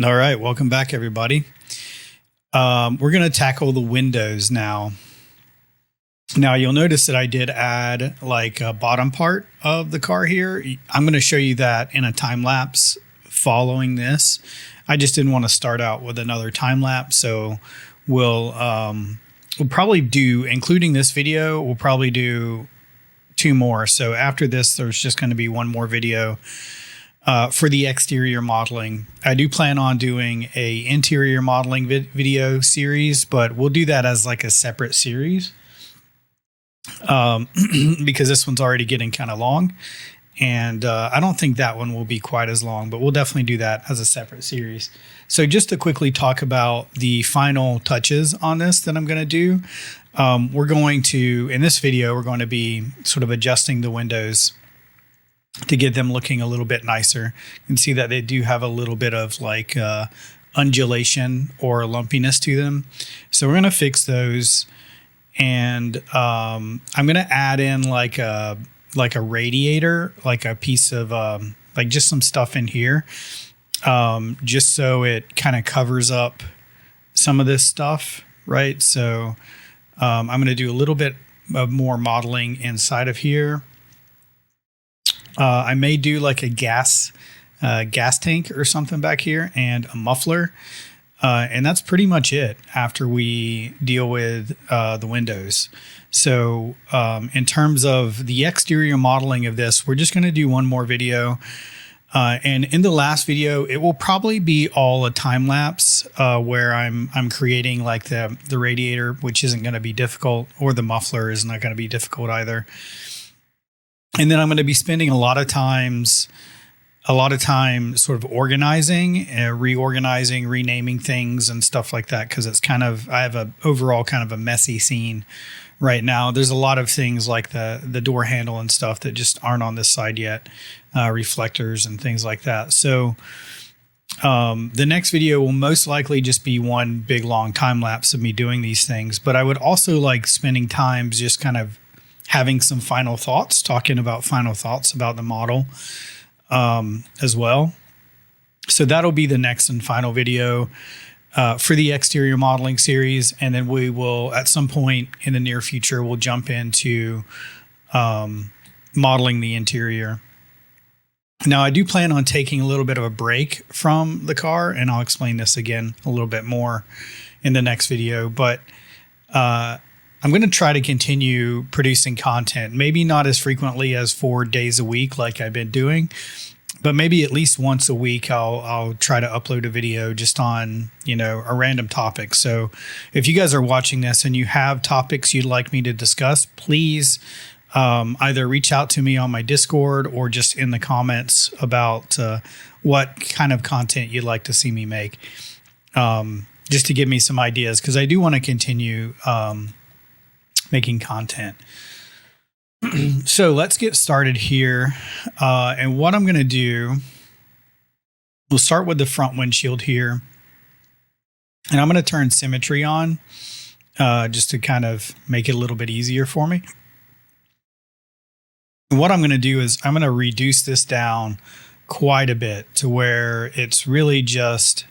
All right, welcome back, everybody. We're going to tackle the windows now. Now, you'll notice that I did add like a bottom part of the car here. I'm going to show you that in a time lapse following this. I just didn't want to start out with another time lapse, so we'll probably do, including this video, we'll probably do 2 more. So after this, there's just going to be 1 more video for the exterior modeling. I do plan on doing a interior modeling video series, but we'll do that as like a separate series because this one's already getting kind of long. And I don't think that one will be quite as long, but we'll definitely do that as a separate series. So just to quickly talk about the final touches on this that I'm going to do, we're going to, in this video, we're going to be sort of adjusting the windows to get them looking a little bit nicer. You can see that they do have a little bit of like undulation or lumpiness to them. So we're going to fix those. And I'm going to add in like a radiator, like a piece of like just some stuff in here, just so it kind of covers up some of this stuff, right? So I'm going to do a little bit of more modeling inside of here. I may do like a gas tank or something back here and a muffler. And that's pretty much it after we deal with the windows. So in terms of the exterior modeling of this, we're just going to do 1 more video. And in the last video, it will probably be all a time lapse where I'm creating like the radiator, which isn't going to be difficult, or the muffler is not going to be difficult either. And then I'm going to be spending a lot of time sort of organizing, reorganizing, renaming things and stuff like that. Cause it's kind of, I have a overall kind of a messy scene right now. There's a lot of things like the door handle and stuff that just aren't on this side yet, reflectors and things like that. So the next video will most likely just be 1 big long time lapse of me doing these things. But I would also like spending time just kind of having some final thoughts, talking about final thoughts about the model as well. So that'll be the next and final video for the exterior modeling series. And then we will, at some point in the near future, we'll jump into modeling the interior. Now, I do plan on taking a little bit of a break from the car, and I'll explain this again a little bit more in the next video. But I'm going to try to continue producing content, maybe not as frequently as 4 days a week like I've been doing, but maybe at least once a week I'll try to upload a video just on, a random topic. So if you guys are watching this and you have topics you'd like me to discuss, please either reach out to me on my Discord or just in the comments about what kind of content you'd like to see me make, just to give me some ideas, because I do want to continue making content. So let's get started here. And what I'm going to do, we'll start with the front windshield here. And I'm going to turn symmetry on just to kind of make it a little bit easier for me. And what I'm going to do is I'm going to reduce this down quite a bit to where it's really just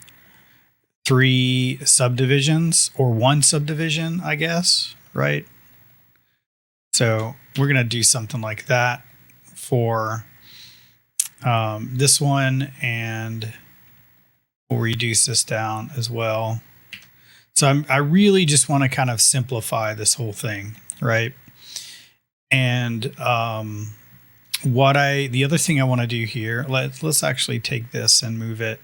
3 subdivisions, or 1 subdivision, I guess, right? So we're going to do something like that for this one, and we'll reduce this down as well. So I really just want to kind of simplify this whole thing, right? And the other thing I want to do here, let's actually take this and move it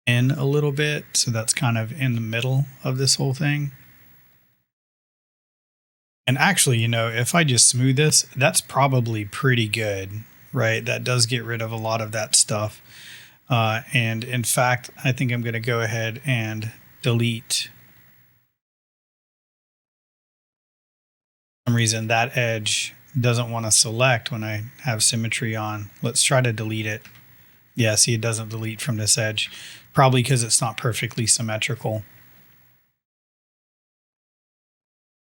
in a little bit. So that's kind of in the middle of this whole thing. And actually, if I just smooth this, that's probably pretty good, right? That does get rid of a lot of that stuff. And in fact, I think I'm going to go ahead and delete. For some reason, that edge doesn't want to select when I have symmetry on. Let's try to delete it. Yeah, see, it doesn't delete from this edge, probably because it's not perfectly symmetrical.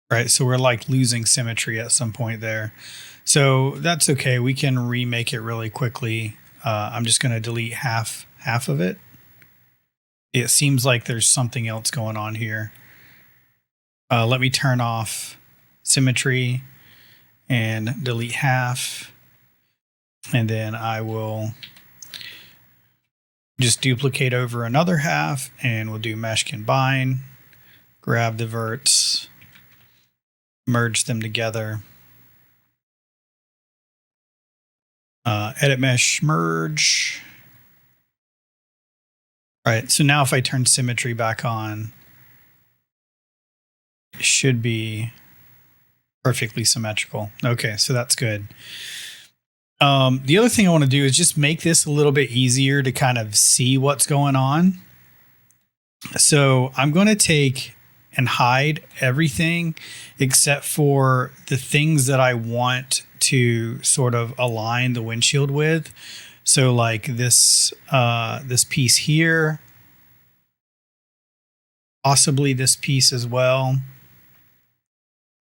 Right, so we're like losing symmetry at some point there. So that's okay. We can remake it really quickly I'm just going to delete half of it. It seems like there's something else going on here. Let me turn off symmetry and delete half. And then I will just duplicate over another half, and we'll do mesh combine, grab the verts, merge them together. Edit mesh merge. All right, so now if I turn symmetry back on, it should be perfectly symmetrical. Okay, so that's good. The other thing I want to do is just make this a little bit easier to kind of see what's going on. So I'm going to take and hide everything except for the things that I want to sort of align the windshield with. So like this piece here, possibly this piece as well.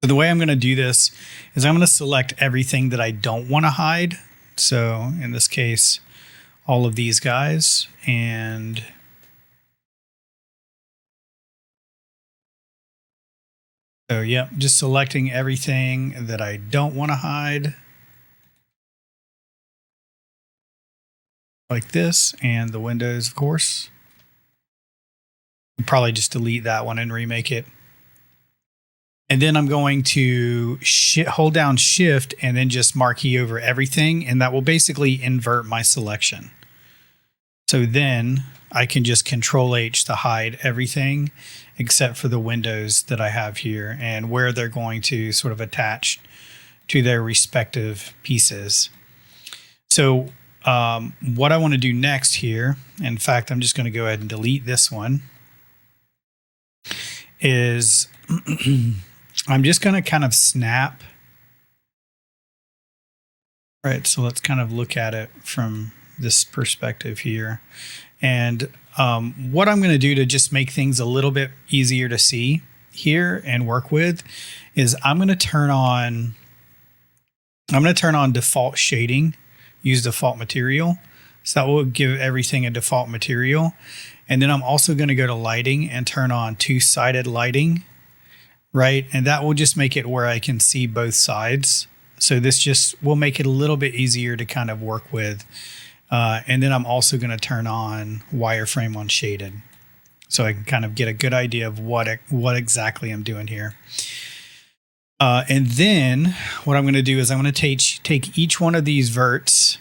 So the way I'm going to do this is I'm going to select everything that I don't want to hide. So in this case, all of these guys, and so yeah, just selecting everything that I don't want to hide. Like this, and the windows, of course. Probably just delete that one and remake it. And then I'm going to hold down Shift and then just marquee over everything, and that will basically invert my selection. So then I can just Control H to hide everything except for the windows that I have here and where they're going to sort of attach to their respective pieces. So what I want to do next here, in fact, I'm just going to go ahead and delete this one, is I'm just going to kind of snap. All right, so let's kind of look at it from this perspective here. And what I'm going to do to just make things a little bit easier to see here and work with is I'm going to turn on default shading. Use default material. So that will give everything a default material. And then I'm also going to go to lighting and turn on two-sided lighting, right? And that will just make it where I can see both sides. So this just will make it a little bit easier to kind of work with. And then I'm also going to turn on wireframe on shaded. So I can kind of get a good idea of what exactly I'm doing here. And then what I'm going to do is I'm going to take each one of these verts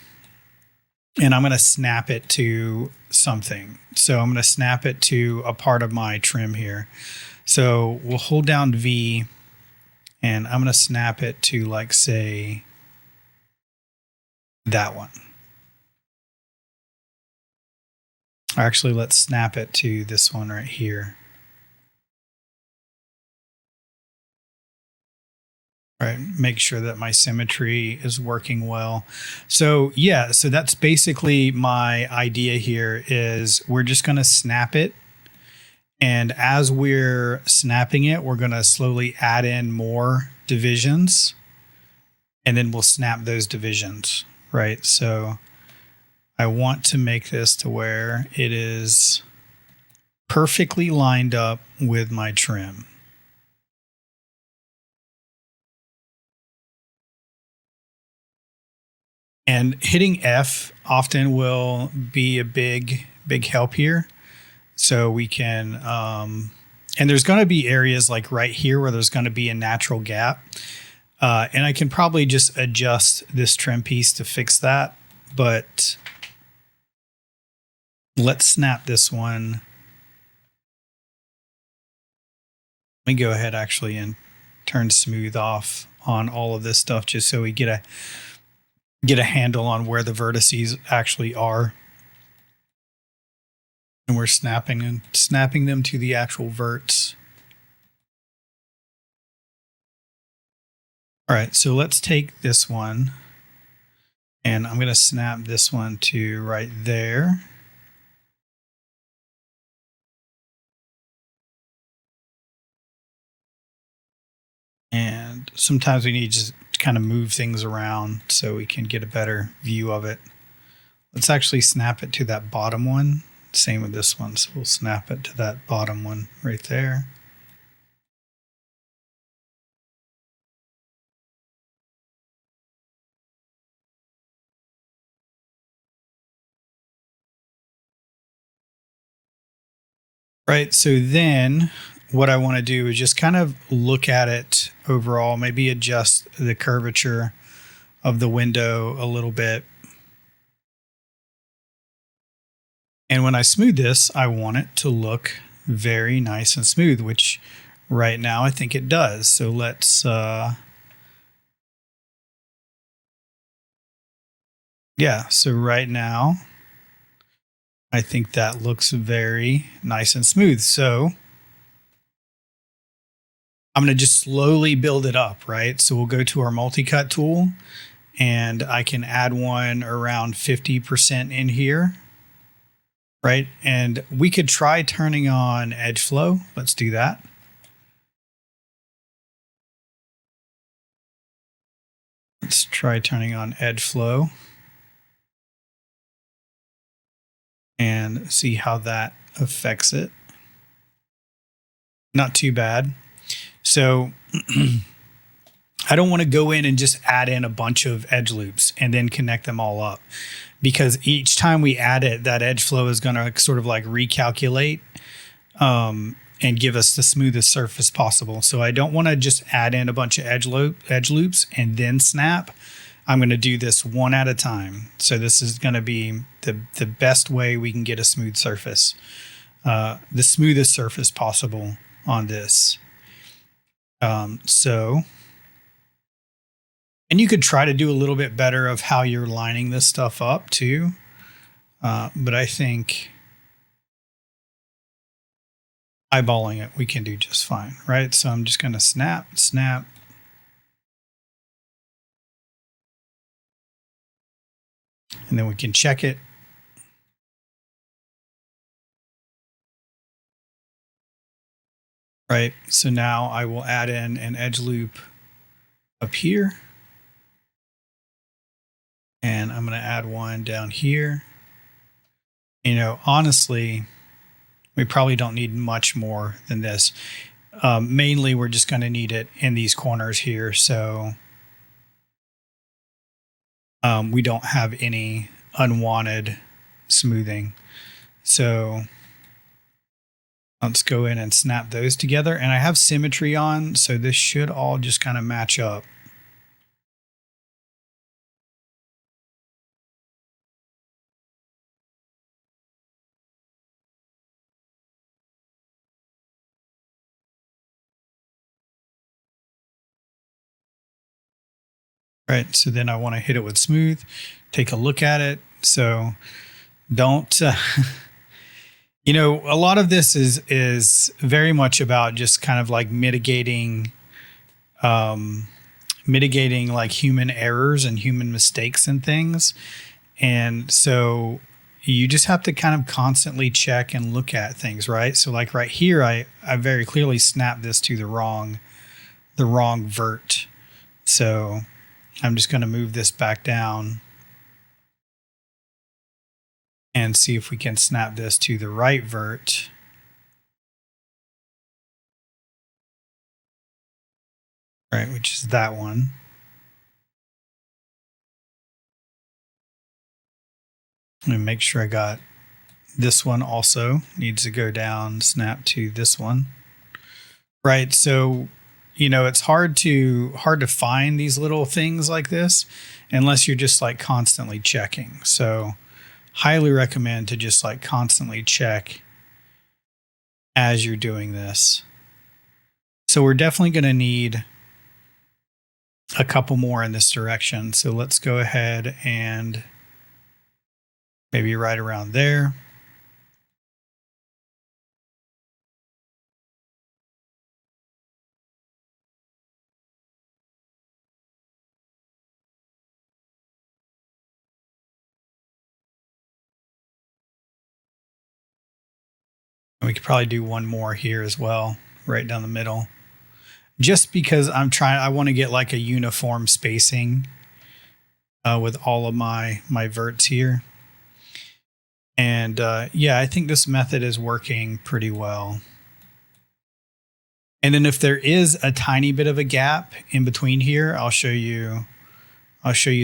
and I'm going to snap it to something. So I'm going to snap it to a part of my trim here. So we'll hold down V and I'm going to snap it to, like, say, that one. Actually, let's snap it to this one right here. Right, make sure that my symmetry is working well. So yeah, so that's basically my idea here is we're just going to snap it. And as we're snapping it, we're going to slowly add in more divisions and then we'll snap those divisions, right? So I want to make this to where it is perfectly lined up with my trim. And hitting F often will be a big help here. So we can, and there's going to be areas like right here where there's going to be a natural gap. And I can probably just adjust this trim piece to fix that. But let's snap this one. Let me go ahead actually and turn smooth off on all of this stuff just so we get a handle on where the vertices actually are. And we're snapping them to the actual verts. All right, so let's take this one and I'm going to snap this one to right there. And sometimes we need to just kind of move things around so we can get a better view of it. Let's actually snap it to that bottom one. Same with this one. So we'll snap it to that bottom one right there. Right. So then what I want to do is just kind of look at it overall, maybe adjust the curvature of the window a little bit. And when I smooth this, I want it to look very nice and smooth, which right now I think it does. So let's, yeah, so right now I think that looks very nice and smooth. So I'm going to just slowly build it up, right? So we'll go to our multi-cut tool and I can add one around 50% in here, right? And we could try turning on edge flow. Let's do that. Let's try turning on edge flow and see how that affects it. Not too bad. So I don't want to go in and just add in a bunch of edge loops and then connect them all up, because each time we add it, that edge flow is going to sort of like recalculate and give us the smoothest surface possible. So I don't want to just add in a bunch of edge loops and then snap. I'm going to do this one at a time. So this is going to be the best way we can get a smooth surface, the smoothest surface possible on this. And you could try to do a little bit better of how you're lining this stuff up too. But I think eyeballing it, we can do just fine, right? So I'm just going to snap. And then we can check it. Right, so now I will add in an edge loop up here. And I'm going to add one down here. You know, honestly, we probably don't need much more than this. Mainly, we're just going to need it in these corners here. So we don't have any unwanted smoothing. So let's go in and snap those together. And I have symmetry on, so this should all just kind of match up. Right, so then I want to hit it with smooth, take a look at it. So don't, you know, a lot of this is very much about just kind of like mitigating like human errors and human mistakes and things. And so you just have to kind of constantly check and look at things, right? So like right here, I very clearly snapped this to the wrong vert. So I'm just going to move this back down and see if we can snap this to the right vert. Right, which is that one. Let me make sure I got this one also. Needs to go down, snap to this one. Right, so you know, it's hard to find these little things like this unless you're just like constantly checking. So highly recommend to just like constantly check as you're doing this. So we're definitely going to need a couple more in this direction. So let's go ahead and maybe right around there. And we could probably do one more here as well, right down the middle. Just because I want to get like a uniform spacing with all of my verts here. And yeah, I think this method is working pretty well. And then if there is a tiny bit of a gap in between here, I'll show you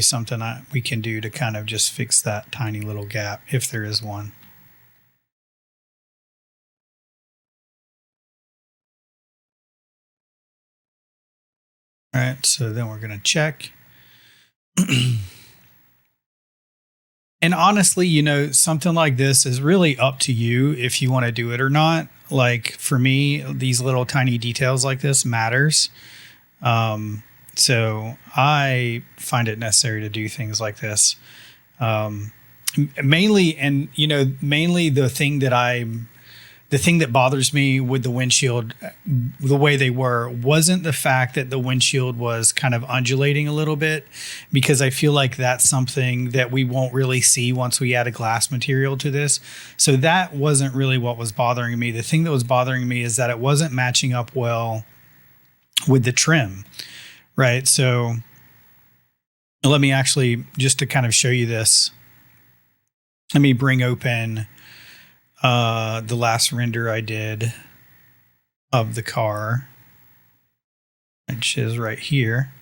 something we can do to kind of just fix that tiny little gap if there is one. All right, so then we're going to check. And honestly, you know, something like this is really up to you if you want to do it or not. Like for me, these little tiny details like this matters. So I find it necessary to do things like this. Mainly, and you know, mainly the thing that bothers me with the windshield, the way they wasn't the fact that the windshield was kind of undulating a little bit, because I feel like that's something that we won't really see once we add a glass material to this. So that wasn't really what was bothering me. The thing that was bothering me is that it wasn't matching up well with the trim, right? So let me actually, just to kind of show you this, let me bring open the last render I did of the car, which is right here.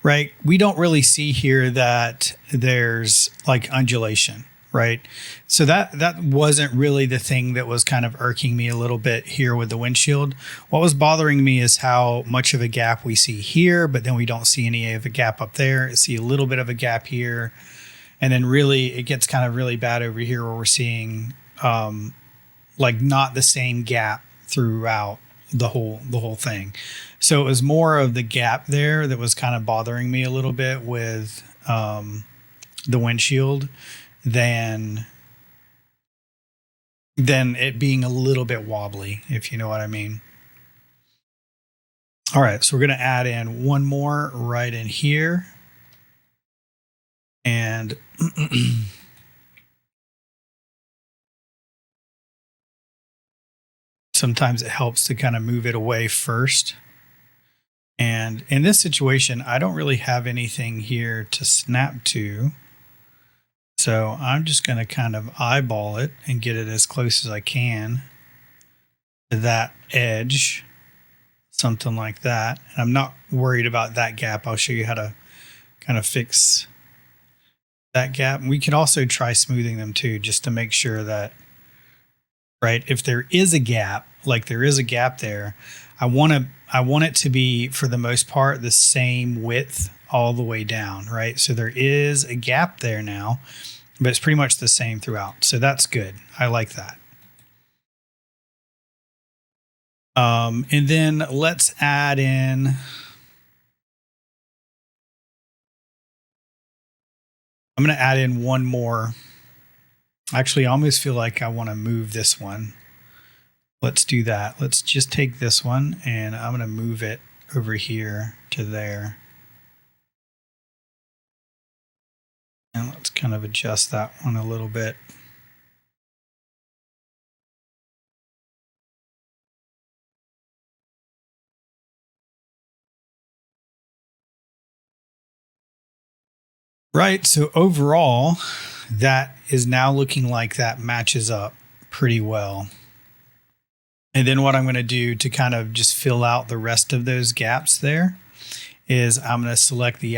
Right, we don't really see here that there's like undulation, right? So that wasn't really the thing that was kind of irking me a little bit here with the windshield. What was bothering me is how much of a gap we see here, but then we don't see any of a gap up there. I see a little bit of a gap here. And then really it gets kind of really bad over here where we're seeing like not the same gap throughout the whole thing. So it was more of the gap there that was kind of bothering me a little bit with the windshield than it being a little bit wobbly, if you know what I mean. All right, so we're going to add in one more right in here. And sometimes it helps to kind of move it away first. And in this situation, I don't really have anything here to snap to. So I'm just going to kind of eyeball it and get it as close as I can to that edge, something like that. And I'm not worried about that gap. I'll show you how to kind of fix that gap. We can also try smoothing them too, just to make sure that, right, if there is a gap, like there is a gap there, I want it to be, for the most part, the same width all the way down, right? So there is a gap there now, but it's pretty much the same throughout. So that's good. I like that. And then let's add in, I'm going to add in one more. Actually, I almost feel like I want to move this one. Let's do that. Let's just take this one and I'm going to move it over here to there. And let's kind of adjust that one a little bit. Right, so overall, that is now looking like that matches up pretty well. And then what I'm going to do to kind of just fill out the rest of those gaps there is I'm going to select the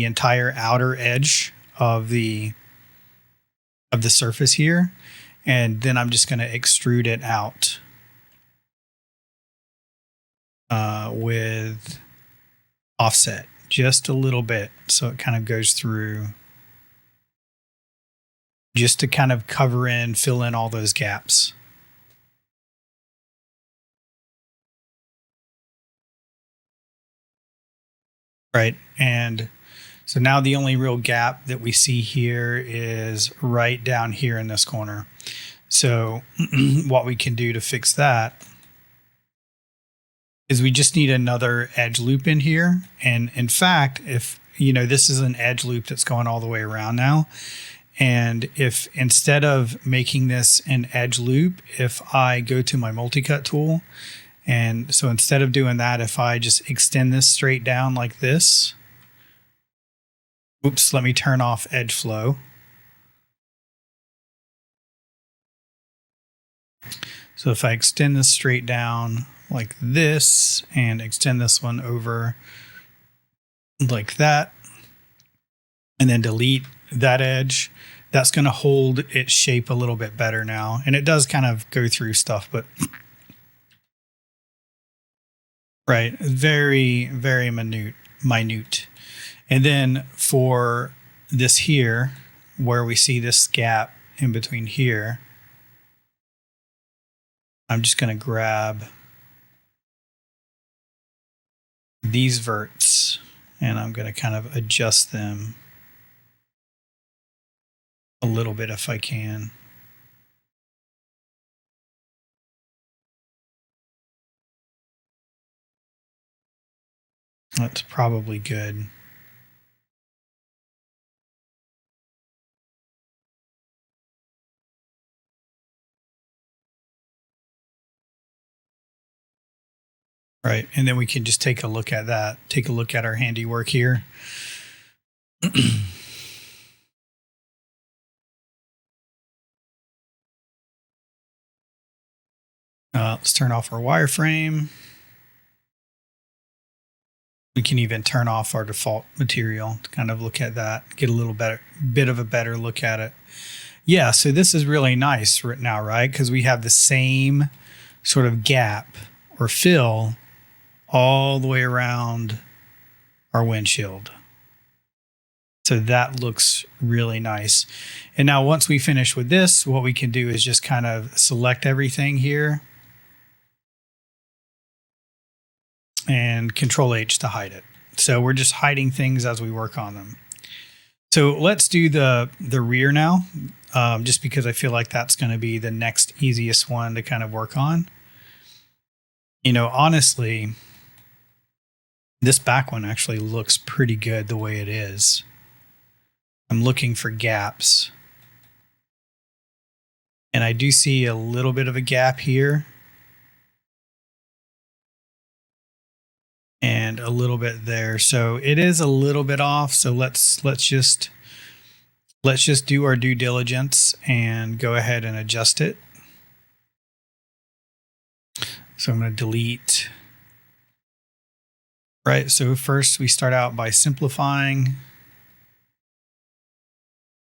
entire outer edge of the surface here, and then I'm just going to extrude it out with offset just a little bit, so it kind of goes through, just to kind of fill in all those gaps. Right, and so now the only real gap that we see here is right down here in this corner. So what we can do to fix that is we just need another edge loop in here. And in fact, if you know, this is an edge loop that's going all the way around now. And if instead of making this an edge loop, if I go to my multi-cut tool, and so instead of doing that, if I just extend this straight down like this, Oops, let me turn off edge flow. So if I extend this straight down like this and extend this one over like that, and then delete that edge, that's going to hold its shape a little bit better now. And it does kind of go through stuff, but right, very, very minute. And then for this here, where we see this gap in between here, I'm just going to grab these verts and I'm going to kind of adjust them a little bit if I can. That's probably good. Right, and then we can just take a look at that. Take a look at our handiwork here. Let's turn off our wireframe. We can even turn off our default material to kind of look at that, get a little bit of a better look at it. Yeah, so this is really nice right now, right? Because we have the same sort of gap or fill all the way around our windshield. So that looks really nice. And now once we finish with this, what we can do is just kind of select everything here and Control H to hide it. So we're just hiding things as we work on them. So let's do the rear now, just because I feel like that's going to be the next easiest one to kind of work on. You know, honestly, this back one actually looks pretty good the way it is. I'm looking for gaps. And I do see a little bit of a gap here. And a little bit there. So it is a little bit off. So let's just do our due diligence and go ahead and adjust it. So I'm going to delete. Right. So first we start out by simplifying.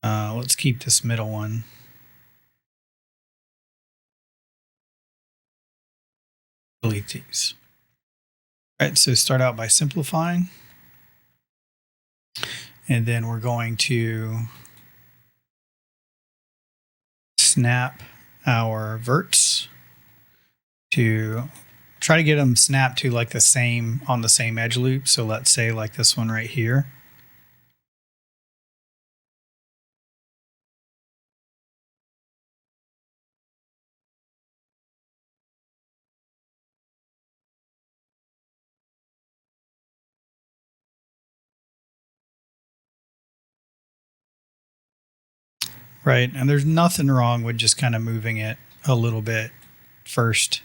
Let's keep this middle one. Delete these. All right, so start out by simplifying. And then we're going to snap our verts to try to get them snapped to like the same on the same edge loop. So let's say like this one right here. Right, and there's nothing wrong with just kind of moving it a little bit first.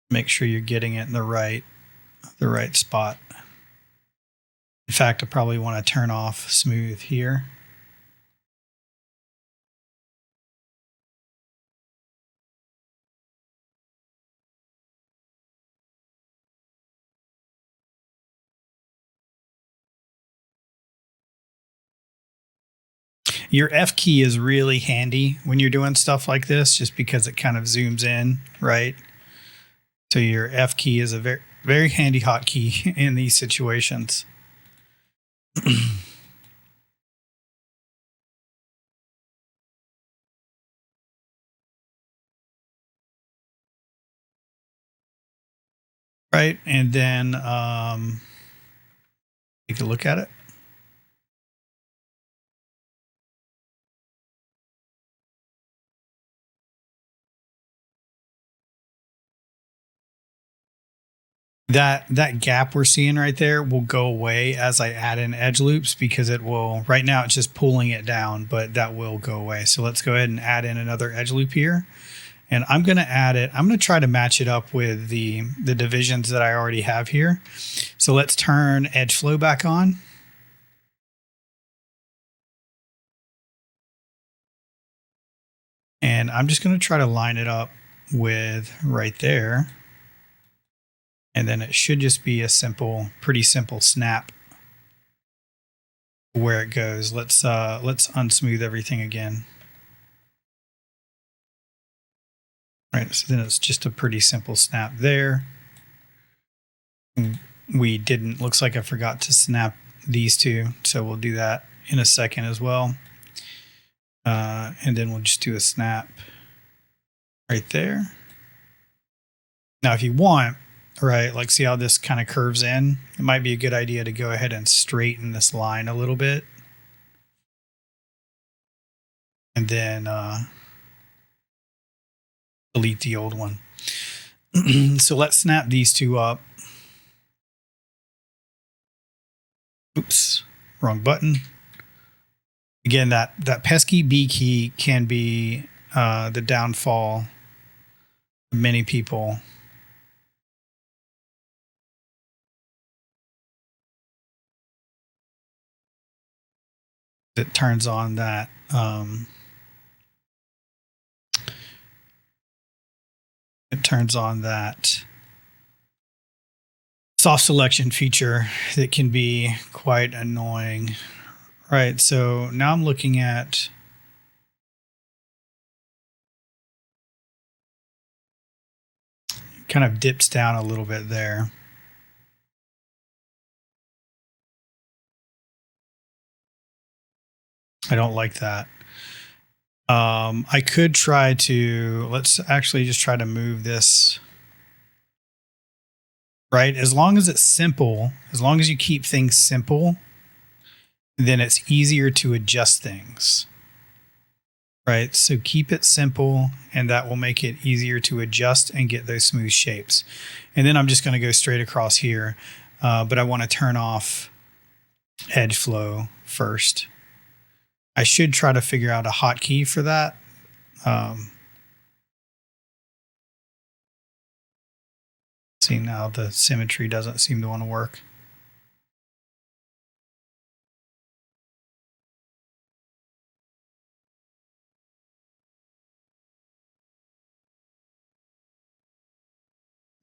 Make sure you're getting it in the right spot. In fact, I probably want to turn off smooth here. Your F key is really handy when you're doing stuff like this, just because it kind of zooms in, right? So your F key is a very, very handy hotkey in these situations. Right, and then take a look at it. That gap we're seeing right there will go away as I add in edge loops, because it will, right now it's just pulling it down, but that will go away. So let's go ahead and add in another edge loop here. And I'm going to add it. I'm going to try to match it up with the divisions that I already have here. So let's turn edge flow back on. And I'm just going to try to line it up with right there. And then it should just be a pretty simple snap where it goes. Let's unsmooth everything again. All right, so then it's just a pretty simple snap there. Looks like I forgot to snap these two, so we'll do that in a second as well. And then we'll just do a snap right there. Now, if you want, right, like see how this kind of curves in? It might be a good idea to go ahead and straighten this line a little bit. And then delete the old one. So let's snap these two up. Oops, wrong button. Again, that pesky B key can be the downfall of many people. It turns on that soft selection feature that can be quite annoying. Right, so now I'm looking at kind of dips down a little bit there. I don't like that. I could try to, let's actually just try to move this. Right, as long as it's simple, as long as you keep things simple, then it's easier to adjust things. Right, so keep it simple, and that will make it easier to adjust and get those smooth shapes. And then I'm just going to go straight across here, but I want to turn off edge flow first. I should try to figure out a hotkey for that. See, now the symmetry doesn't seem to want to work.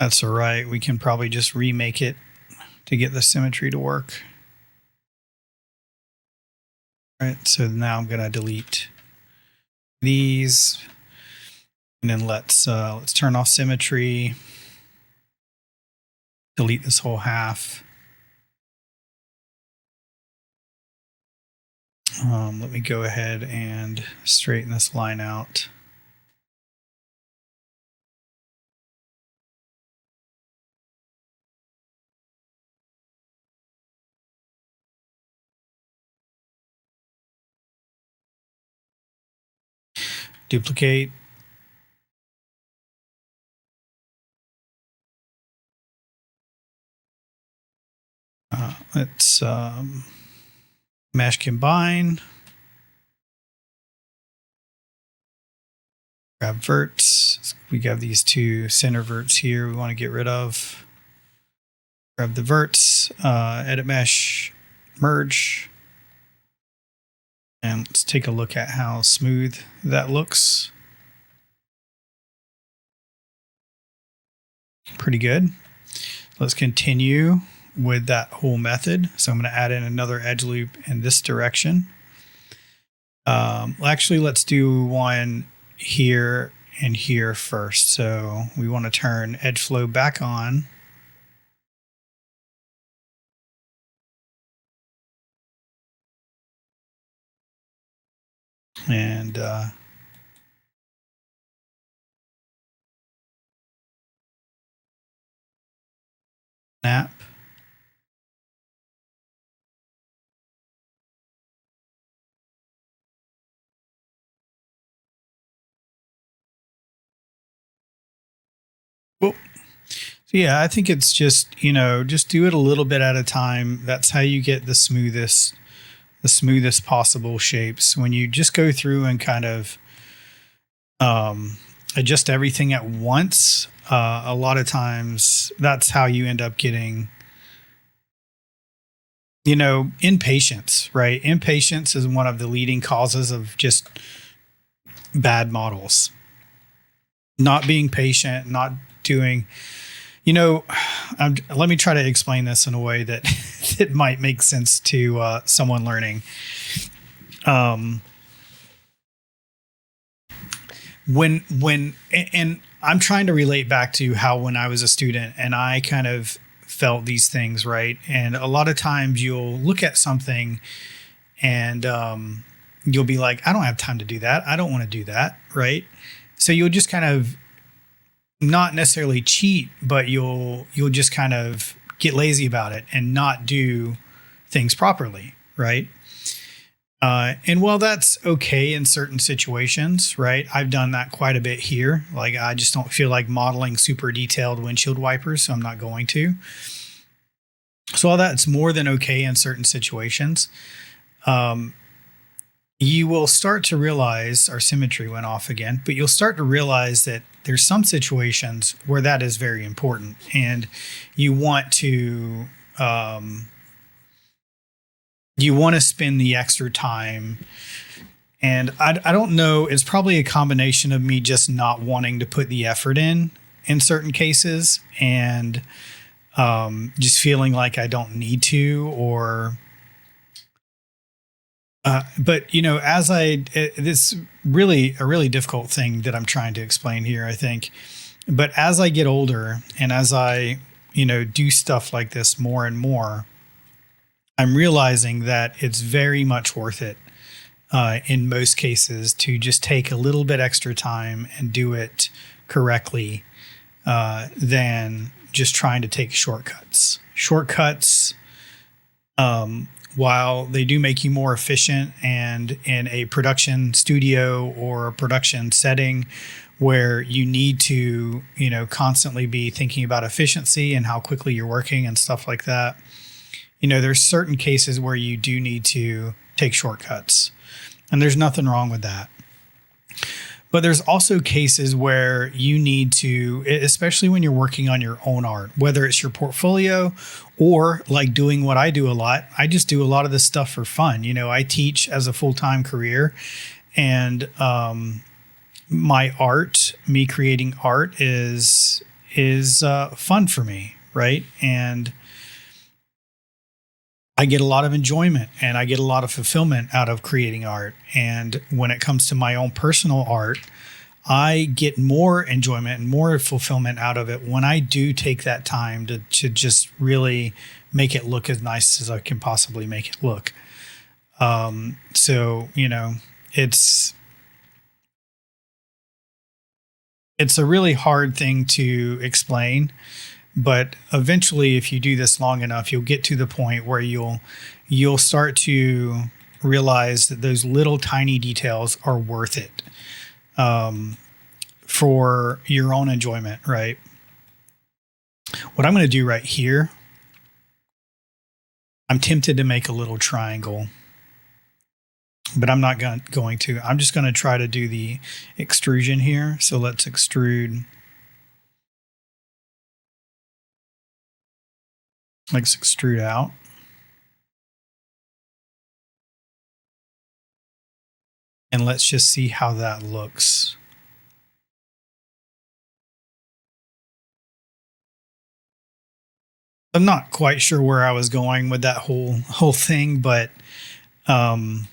That's all right. We can probably just remake it to get the symmetry to work. All right, so now I'm going to delete these, and then let's turn off symmetry. Delete this whole half. Let me go ahead and straighten this line out. Duplicate. Let's mesh combine. Grab verts. We got these two center verts here we want to get rid of. Grab the verts, edit mesh, merge. And let's take a look at how smooth that looks. Pretty good. Let's continue with that whole method. So I'm going to add in another edge loop in this direction. Actually, let's do one here and here first. So we want to turn edge flow back on. And snap. Well, so yeah, I think it's just, just do it a little bit at a time. That's how you get the smoothest possible shapes. When you just go through and kind of adjust everything at once, a lot of times that's how you end up getting, impatience, right? Impatience is one of the leading causes of just bad models, not being patient, not doing, you know, let me try to explain this in a way that that might make sense to someone learning. And I'm trying to relate back to how when I was a student and I kind of felt these things, right? And a lot of times you'll look at something and you'll be like, I don't have time to do that. I don't want to do that, right? So you'll just kind of not necessarily cheat, but you'll just kind of get lazy about it and not do things properly, right? And while that's okay in certain situations, right? I've done that quite a bit here. Like I just don't feel like modeling super detailed windshield wipers, so I'm not going to. So all that's more than okay in certain situations. You will start to realize our symmetry went off again, but you'll start to realize that there's some situations where that is very important, and you want to spend the extra time. And I don't know, it's probably a combination of me just not wanting to put the effort in certain cases, and just feeling like I don't need to, or but you know, this really a really difficult thing that I'm trying to explain here, I think. But as I get older and as I, do stuff like this more and more, I'm realizing that it's very much worth it in most cases to just take a little bit extra time and do it correctly than just trying to take shortcuts. Shortcuts, while they do make you more efficient, and in a production studio or a production setting where you need to, constantly be thinking about efficiency and how quickly you're working and stuff like that, there's certain cases where you do need to take shortcuts, and there's nothing wrong with that. But there's also cases where you need to, especially when you're working on your own art, whether it's your portfolio or like doing what I do a lot. I just do a lot of this stuff for fun. I teach as a full-time career, and me creating art is fun for me, right? And I get a lot of enjoyment and I get a lot of fulfillment out of creating art. And when it comes to my own personal art, I get more enjoyment and more fulfillment out of it when I do take that time to just really make it look as nice as I can possibly make it look. So, it's a really hard thing to explain. But eventually, if you do this long enough, you'll get to the point where you'll start to realize that those little tiny details are worth it for your own enjoyment, right? What I'm going to do right here, I'm tempted to make a little triangle, but I'm not going to. I'm just going to try to do the extrusion here. So let's extrude. Let's extrude out. And let's just see how that looks. I'm not quite sure where I was going with that whole thing, but other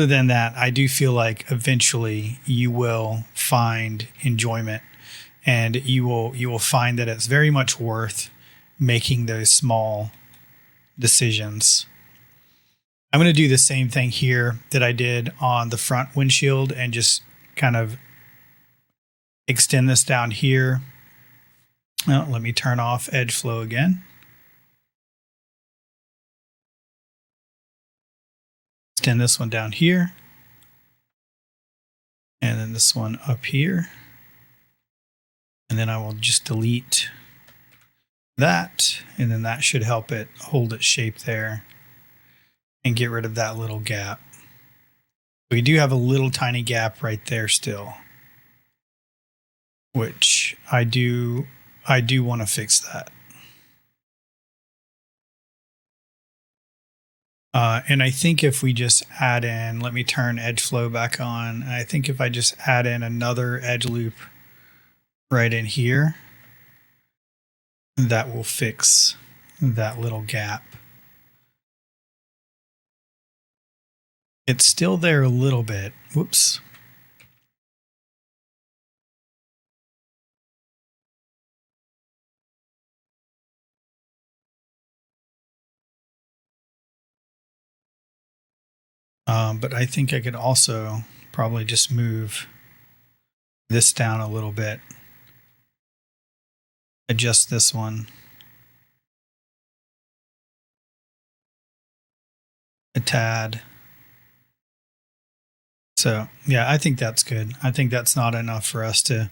than that, I do feel like eventually you will find enjoyment, and you will find that it's very much worth making those small decisions. I'm going to do the same thing here that I did on the front windshield and just kind of extend this down here. Well, let me turn off edge flow again. Extend this one down here. And then this one up here. And then I will just delete that. And then that should help it hold its shape there and get rid of that little gap. We do have a little tiny gap right there still, which I do want to fix that. And I think if we just add in, let me turn edge flow back on. I think if I just add in another edge loop right in here, that will fix that little gap. It's still there a little bit. Whoops. But I think I could also probably just move this down a little bit. Adjust this one a tad. So yeah, I think that's good. I think that's not enough for us to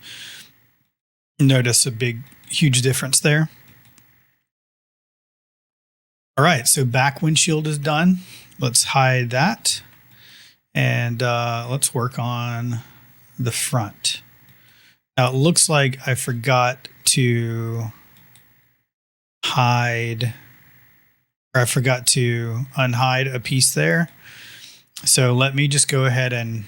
notice a huge difference there. All right, so back windshield is done. Let's hide that. And let's work on the front. Now it looks like I forgot to hide, or I forgot to unhide a piece there. So let me just go ahead and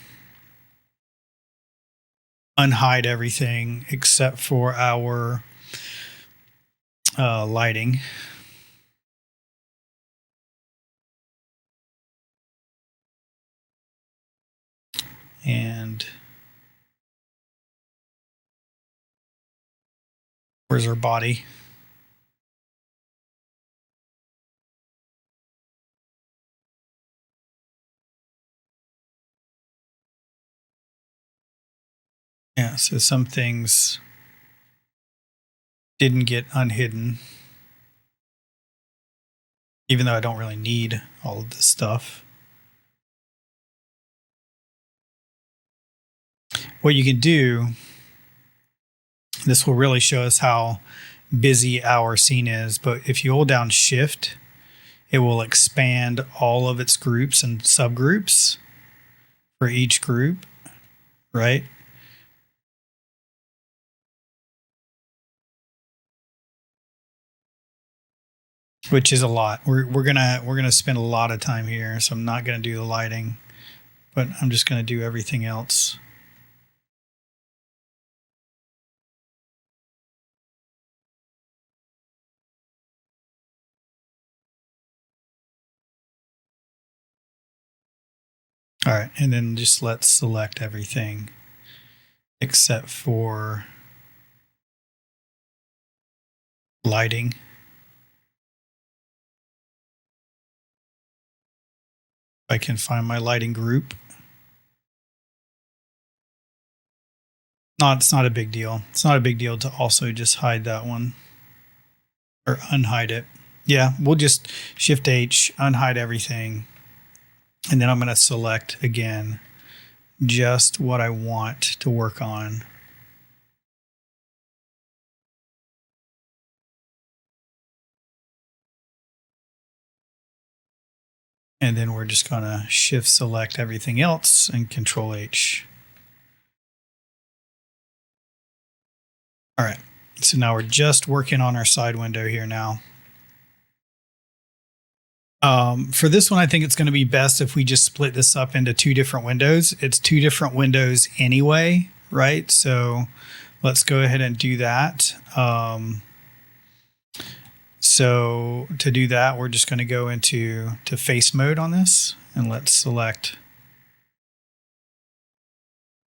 unhide everything except for our lighting. And where's our body? Yeah, so some things didn't get unhidden, even though I don't really need all of this stuff. What you can do, this will really show us how busy our scene is, but if you hold down Shift, it will expand all of its groups and subgroups for each group, right? Which is a lot. We're gonna spend a lot of time here, so I'm not gonna do the lighting, but I'm just gonna do everything else. All right, and then just let's select everything except for lighting. I can find my lighting group. No, it's not a big deal. It's not a big deal to also just hide that one or unhide it. Yeah, we'll just Shift H, unhide everything. And then I'm going to select again just what I want to work on. And then we're just going to Shift select everything else and Control H. All right, so now we're just working on our side window here now. For this one, I think it's going to be best if we just split this up into two different windows. It's two different windows anyway, right? So let's go ahead and do that. So to do that, we're just going to go into face mode on this, and let's select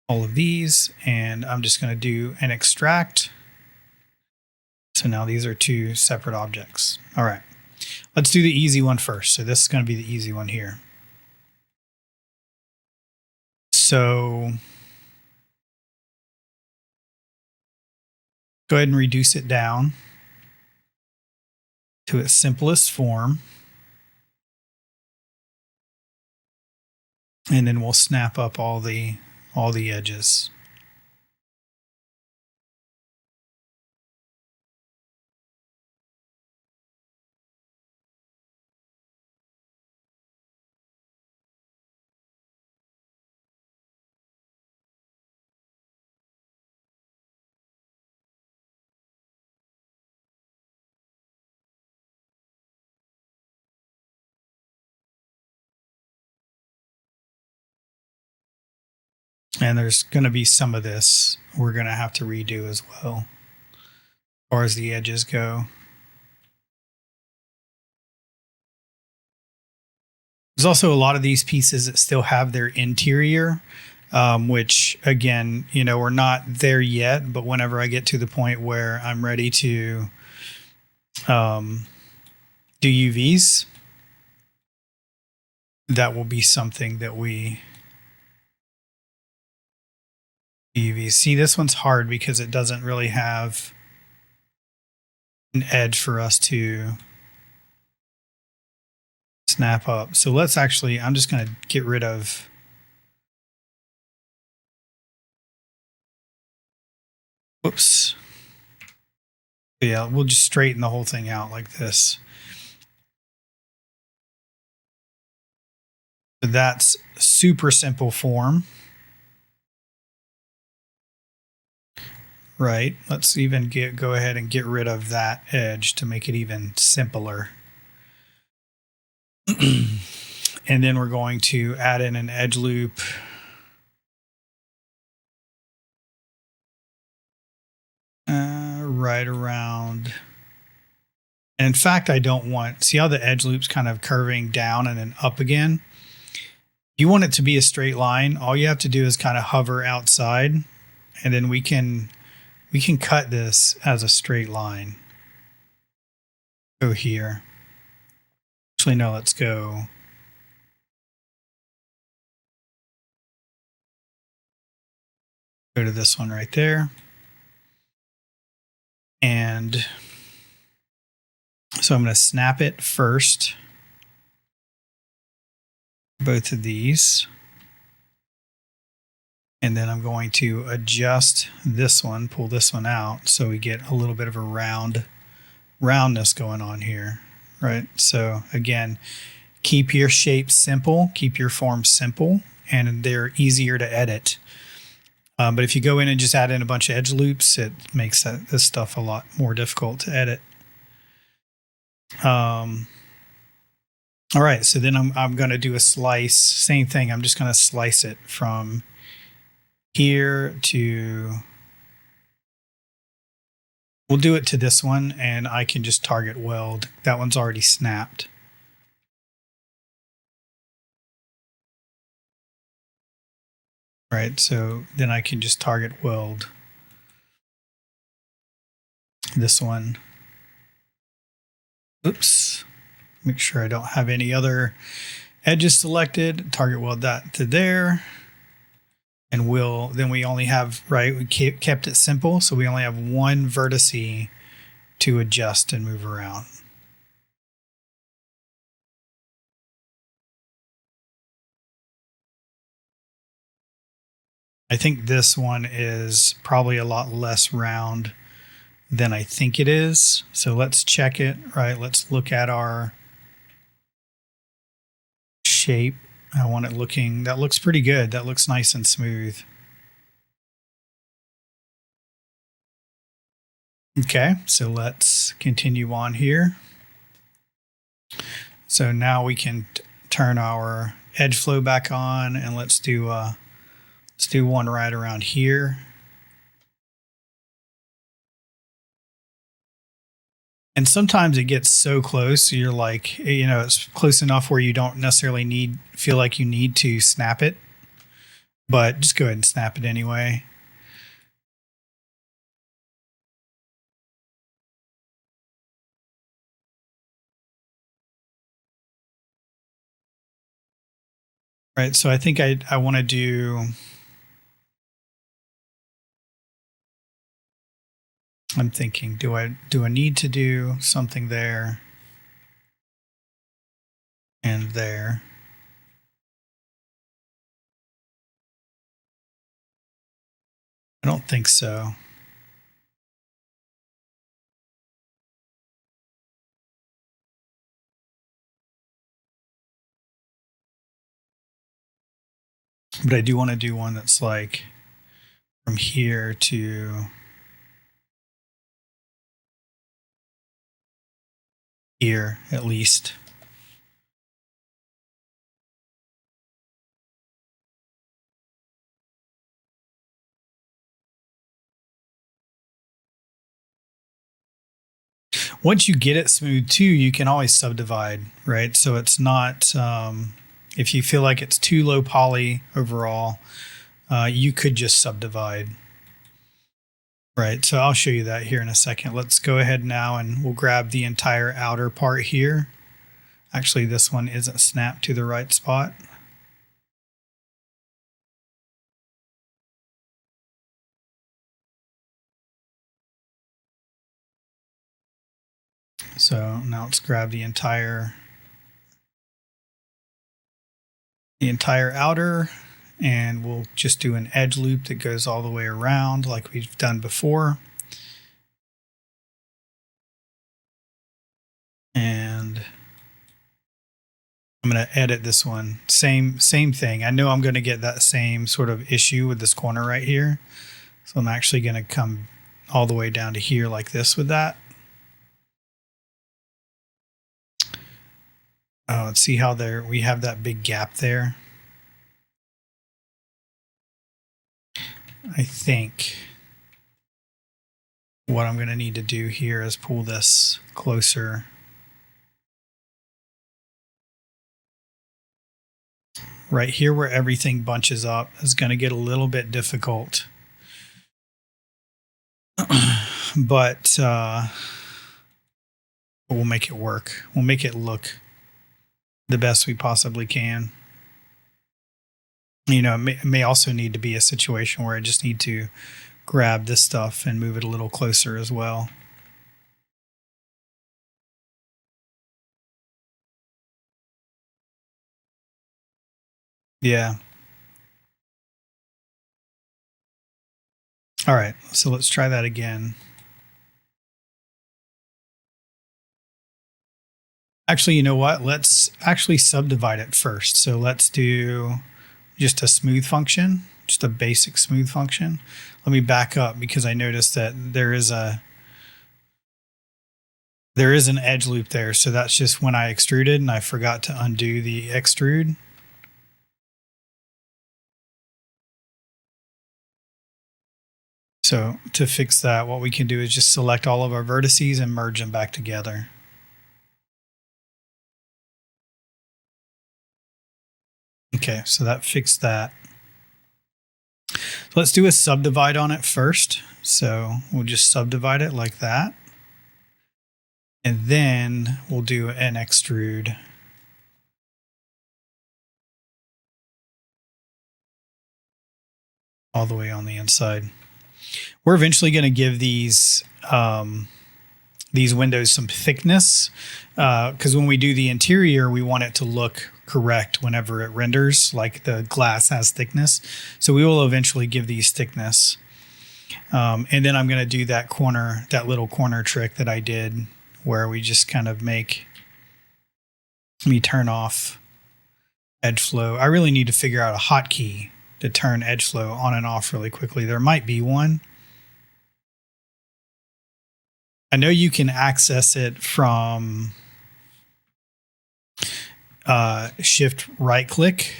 all of these, and I'm just going to do an extract. So now these are two separate objects. All right, let's do the easy one first. So this is going to be the easy one here. So go ahead and reduce it down to its simplest form. And then we'll snap up all the edges. And there's going to be some of this we're going to have to redo as well, as far as the edges go. There's also a lot of these pieces that still have their interior, which again, we're not there yet, but whenever I get to the point where I'm ready to do UVs, that will be something that we UVs. See, this one's hard because it doesn't really have an edge for us to snap up. So let's actually, I'm just going to get rid of whoops. Yeah, we'll just straighten the whole thing out like this. So that's super simple form. Right. Let's even go ahead and get rid of that edge to make it even simpler. And then we're going to add in an edge loop. Right around. And in fact, I don't want, see how the edge loop's kind of curving down and then up again? You want it to be a straight line. All you have to do is kind of hover outside, and then we can cut this as a straight line. Go here. Actually, no, let's go. Go to this one right there. And so I'm going to snap it first. Both of these. And then I'm going to adjust this one, pull this one out, so we get a little bit of a roundness going on here, right? So again, keep your shapes simple, keep your forms simple, and they're easier to edit. But if you go in and just add in a bunch of edge loops, it makes this stuff a lot more difficult to edit. All right, so then I'm going to do a slice. Same thing. I'm just going to slice it from here to. We'll do it to this one, and I can just target weld. That one's already snapped. Right, so then I can just target weld this one. Oops. Make sure I don't have any other edges selected. Target weld that to there. And then we only have, right, we kept it simple, so we only have one vertice to adjust and move around. I think this one is probably a lot less round than I think it is. So let's check it, right? Let's look at our shape. I want it looking, that looks pretty good. That looks nice and smooth. Okay, so let's continue on here. So now we can turn our edge flow back on, and let's do one right around here. And sometimes it gets so close, you're like, it's close enough where you don't necessarily feel like you need to snap it, but just go ahead and snap it anyway. Right, so I think I want to do, I'm thinking, do I need to do something there and there? I don't think so. But I do want to do one that's like from here to here at least. Once you get it smooth too, you can always subdivide, right? So it's not, if you feel like it's too low poly overall, you could just subdivide. Right, so I'll show you that here in a second. Let's go ahead now and we'll grab the entire outer part here. Actually, this one isn't snapped to the right spot. So now let's grab the entire outer, and we'll just do an edge loop that goes all the way around like we've done before. And I'm going to edit this one. Same thing. I know I'm going to get that same sort of issue with this corner right here. So I'm actually going to come all the way down to here like this with that. Let's see how we have that big gap there. I think what I'm going to need to do here is pull this closer. Right here where everything bunches up is going to get a little bit difficult. But we'll make it work. We'll make it look the best we possibly can. You know, it may also need to be a situation where I just need to grab this stuff and move it a little closer as well. Yeah. All right, so let's try that again. Actually, you know what? Let's actually subdivide it first. So let's do just a smooth function, just a basic smooth function. Let me back up because I noticed that there is an edge loop there. So that's just when I extruded and I forgot to undo the extrude. So to fix that, what we can do is just select all of our vertices and merge them back together. Okay, so that fixed that. So let's do a subdivide on it first. So we'll just subdivide it like that. And then we'll do an extrude. All the way on the inside. We're eventually going to give these windows some thickness because when we do the interior, we want it to look correct whenever it renders, like the glass has thickness. So we will eventually give these thickness. And then I'm going to do that little corner trick that I did where we just kind of let me turn off edge flow. I really need to figure out a hotkey to turn edge flow on and off really quickly. There might be one. I know you can access it from shift right click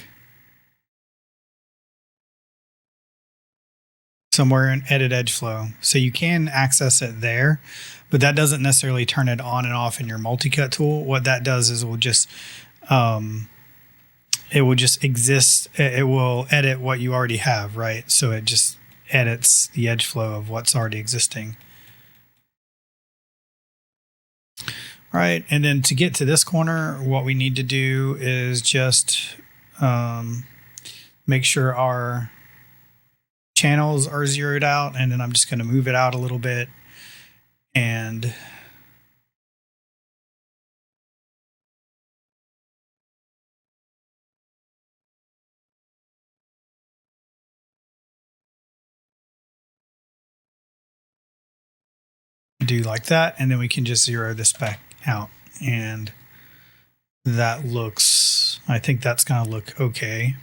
somewhere in edit edge flow. So you can access it there, but that doesn't necessarily turn it on and off in your multi-cut tool. What that does is it will just exist. It will edit what you already have, right? So it just edits the edge flow of what's already existing. All right, and then to get to this corner, what we need to do is just make sure our channels are zeroed out, and then I'm just going to move it out a little bit and do like that, and then we can just zero this back out, and that looks, I think that's going to look okay.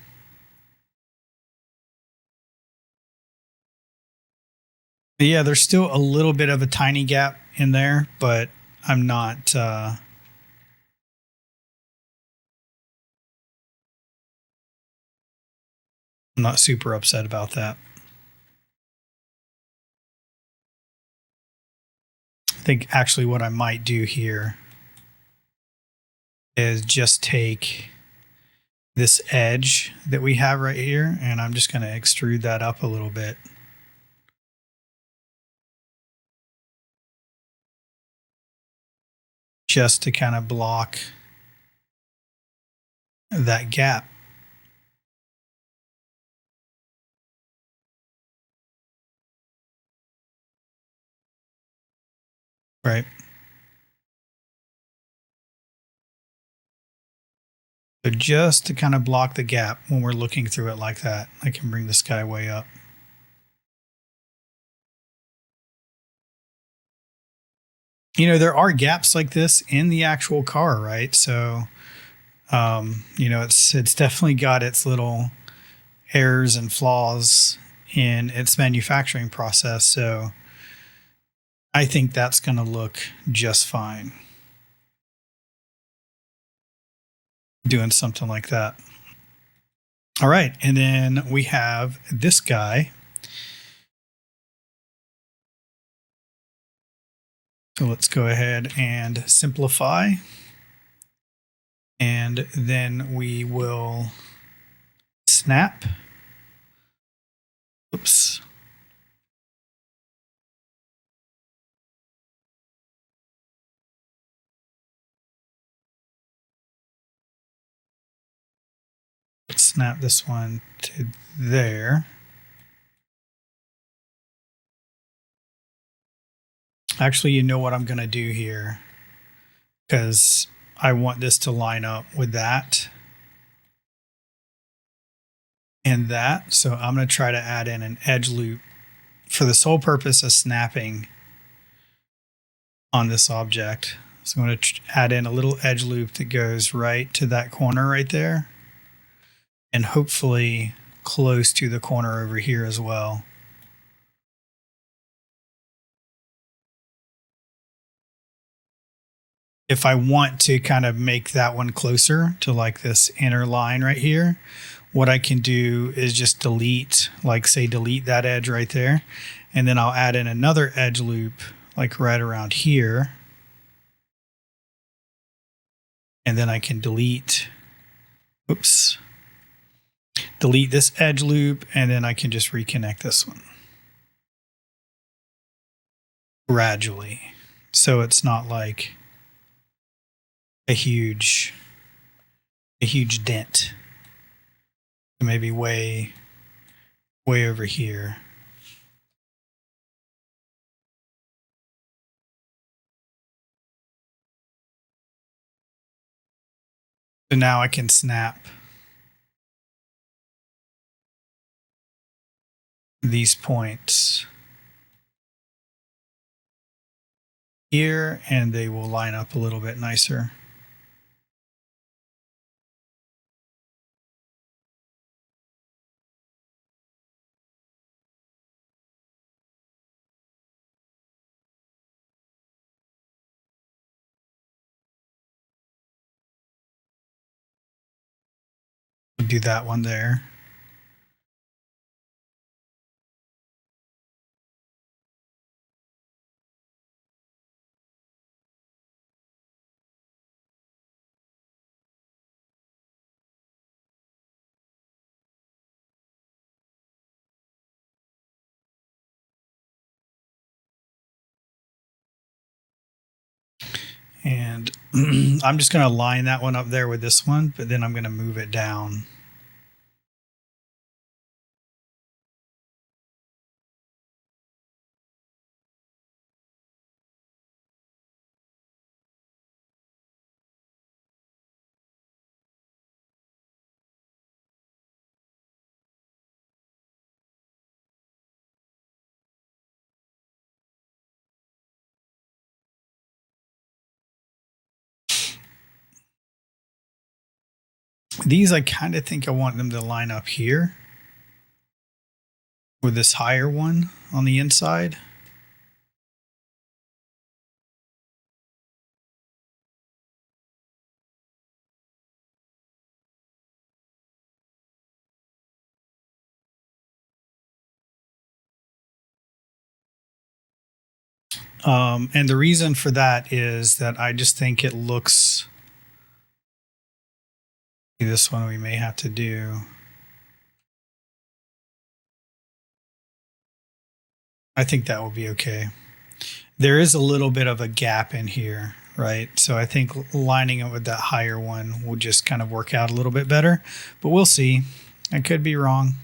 Yeah, there's still a little bit of a tiny gap in there, but I'm not super upset about that. think actually what I might do here is just take this edge that we have right here, and I'm just going to extrude that up a little bit. Just to kind of block that gap. Right. So just to kind of block the gap when we're looking through it like that, I can bring the sky way up. You know, there are gaps like this in the actual car, right? So, you know, it's definitely got its little errors and flaws in its manufacturing process. So I think that's going to look just fine doing something like that. All right. And then we have this guy. So let's go ahead and simplify. And then we will snap. Oops. Let's snap this one to there. Actually, you know what I'm going to do here, because I want this to line up with that and that. So I'm going to try to add in an edge loop for the sole purpose of snapping on this object. So I'm going to add in a little edge loop that goes right to that corner right there, and hopefully close to the corner over here as well. If I want to kind of make that one closer to like this inner line right here, what I can do is just delete, like say delete that edge right there, and then I'll add in another edge loop like right around here. And then I can delete, oops, delete this edge loop, and then I can just reconnect this one gradually. So it's not like a huge dent. Maybe way over here. So now I can snap these points here, and they will line up a little bit nicer. Do that one there. And I'm just going to line that one up there with this one, but then I'm going to move it down. These, I kind of think I want them to line up here with this higher one on the inside. And the reason for that is that I just think it looks, this one we may have to do. I think that will be okay. There is a little bit of a gap in here, right? So I think lining it with that higher one will just kind of work out a little bit better, but we'll see. I could be wrong.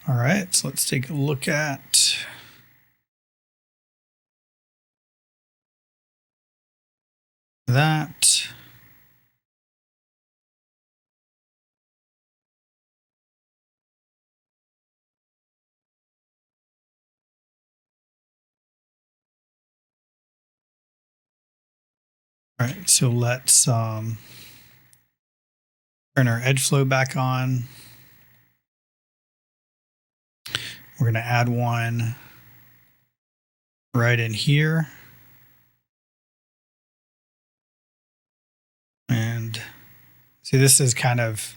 All right, so let's take a look at that. All right, so let's turn our edge flow back on. We're going to add one right in here. And see, this is kind of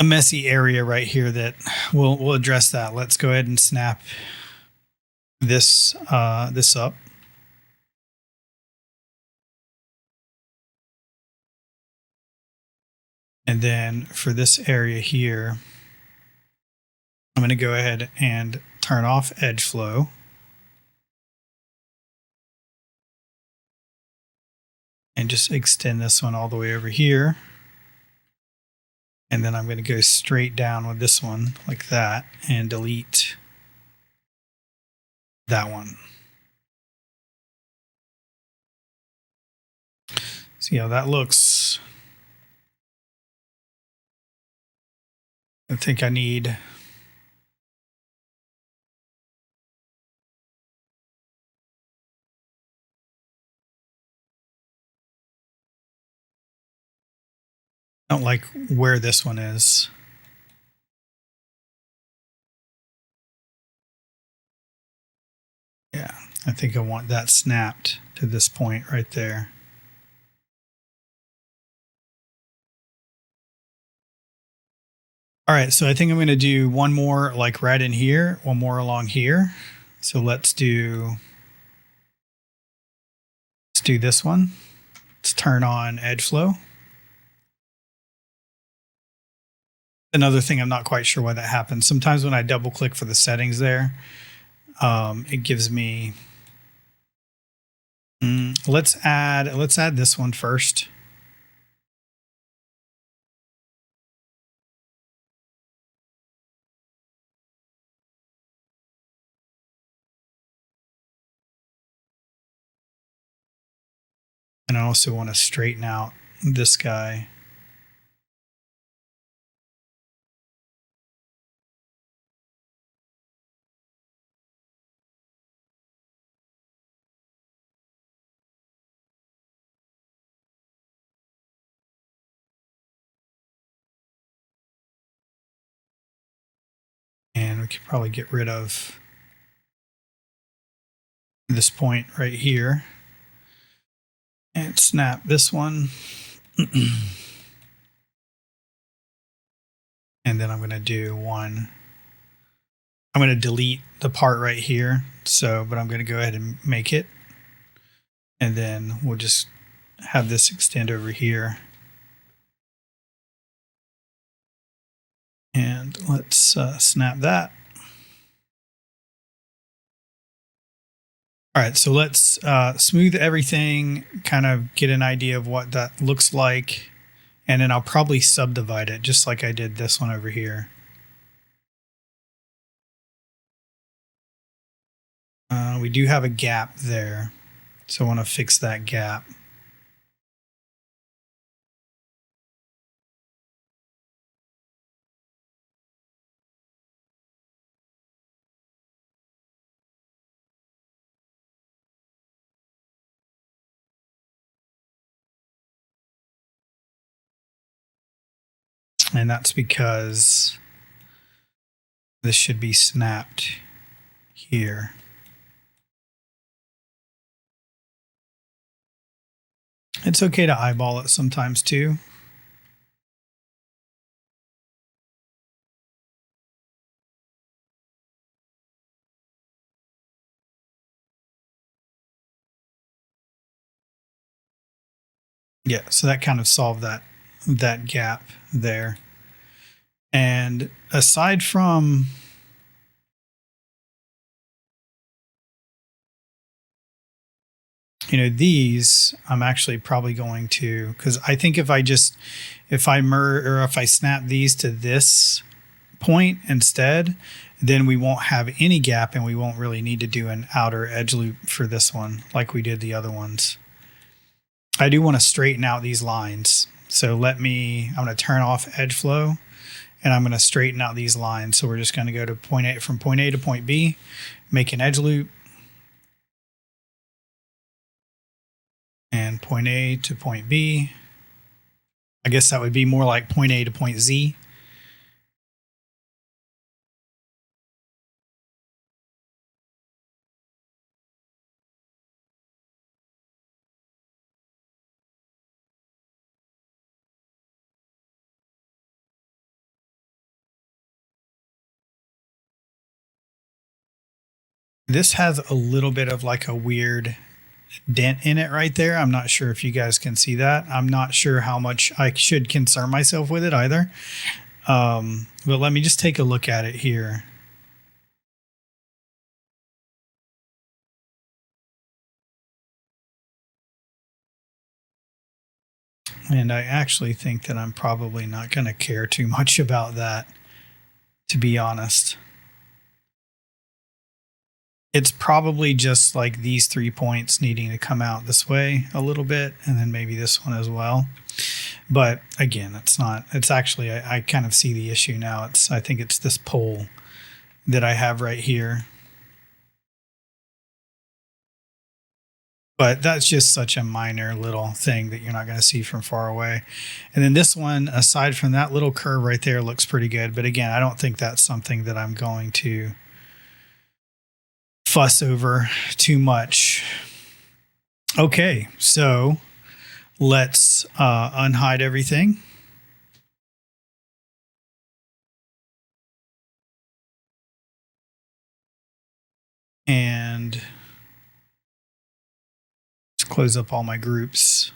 a messy area right here that we'll address that. Let's go ahead and snap this this up. And then for this area here, I'm going to go ahead and turn off edge flow. And just extend this one all the way over here. And then I'm going to go straight down with this one like that and delete that one. See how that looks? I think I need I don't like where this one is. Yeah, I think I want that snapped to this point right there. All right, so I think I'm going to do one more like right in here, one more along here. So let's do this one. Let's turn on edge flow. Another thing, I'm not quite sure why that happens. Sometimes when I double click for the settings there, it gives me, let's add this one first. And I also want to straighten out this guy. And we could probably get rid of this point right here and snap this one. And then I'm going to do one. I'm going to delete the part right here. So, but I'm going to go ahead and make it. And then we'll just have this extend over here. And let's snap that. All right, so let's smooth everything, kind of get an idea of what that looks like. And then I'll probably subdivide it just like I did this one over here. We do have a gap there, so I want to fix that gap. And that's because This should be snapped here. It's okay to eyeball it sometimes too. Yeah, so that kind of solved that gap there. And aside from these, I'm actually probably going to, because I think if I snap these to this point instead, then we won't have any gap and we won't really need to do an outer edge loop for this one like we did the other ones. I do want to straighten out these lines. So I'm going to turn off edge flow and I'm going to straighten out these lines. So we're just going to go to from point A to point B, make an edge loop, and point A to point B. I guess that would be more like point A to point Z. This has a little bit of like a weird dent in it right there. I'm not sure if you guys can see that. I'm not sure how much I should concern myself with it either. But let me just take a look at it here. And I actually think that I'm probably not going to care too much about that, to be honest. It's probably just like these 3 points needing to come out this way a little bit, and then maybe this one as well. But again, it's actually, I kind of see the issue now. I think it's this pole that I have right here. But that's just such a minor little thing that you're not going to see from far away. And then this one, aside from that little curve right there, looks pretty good. But again, I don't think that's something that I'm going to fuss over too much. Okay, so let's unhide everything. And let's close up all my groups.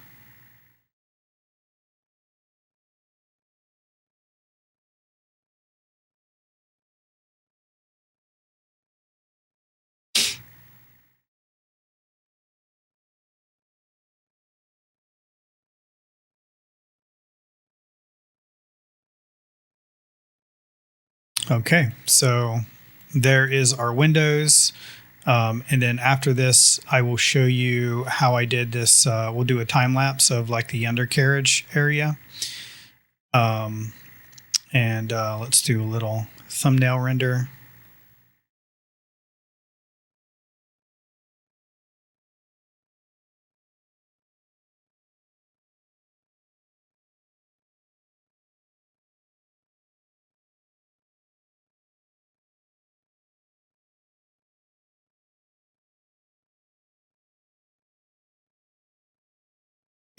Okay, so there is our windows. And then after this, I will show you how I did this. We'll do a time lapse of like the undercarriage area. And let's do a little thumbnail render.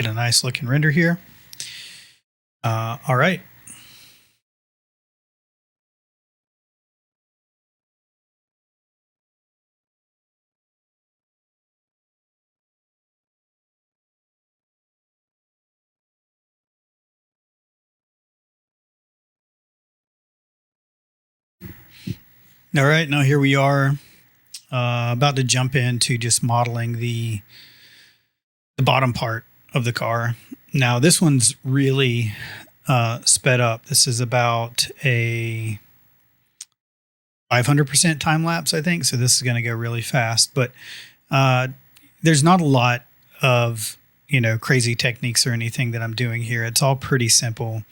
Get a nice looking render here. All right. All right, now here we are about to jump into just modeling the bottom part of the car. Now this one's really sped up. This is about a 500% time lapse, I think. So this is going to go really fast, but there's not a lot of crazy techniques or anything that I'm doing here. It's all pretty simple.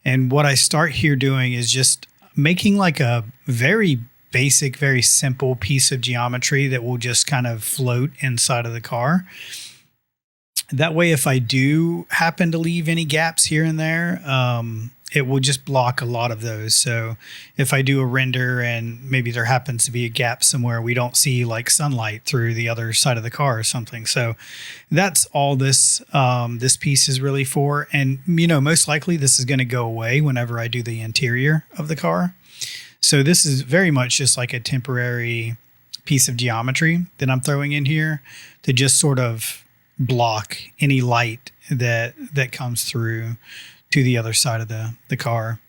And what I start here doing is just making like a very basic, very simple piece of geometry that will just kind of float inside of the car. That way, if I do happen to leave any gaps here and there, it will just block a lot of those. So if I do a render and maybe there happens to be a gap somewhere, we don't see like sunlight through the other side of the car or something. So that's all this this piece is really for. And most likely this is going to go away whenever I do the interior of the car. So this is very much just like a temporary piece of geometry that I'm throwing in here to just sort of block any light that comes through to the other side of the car.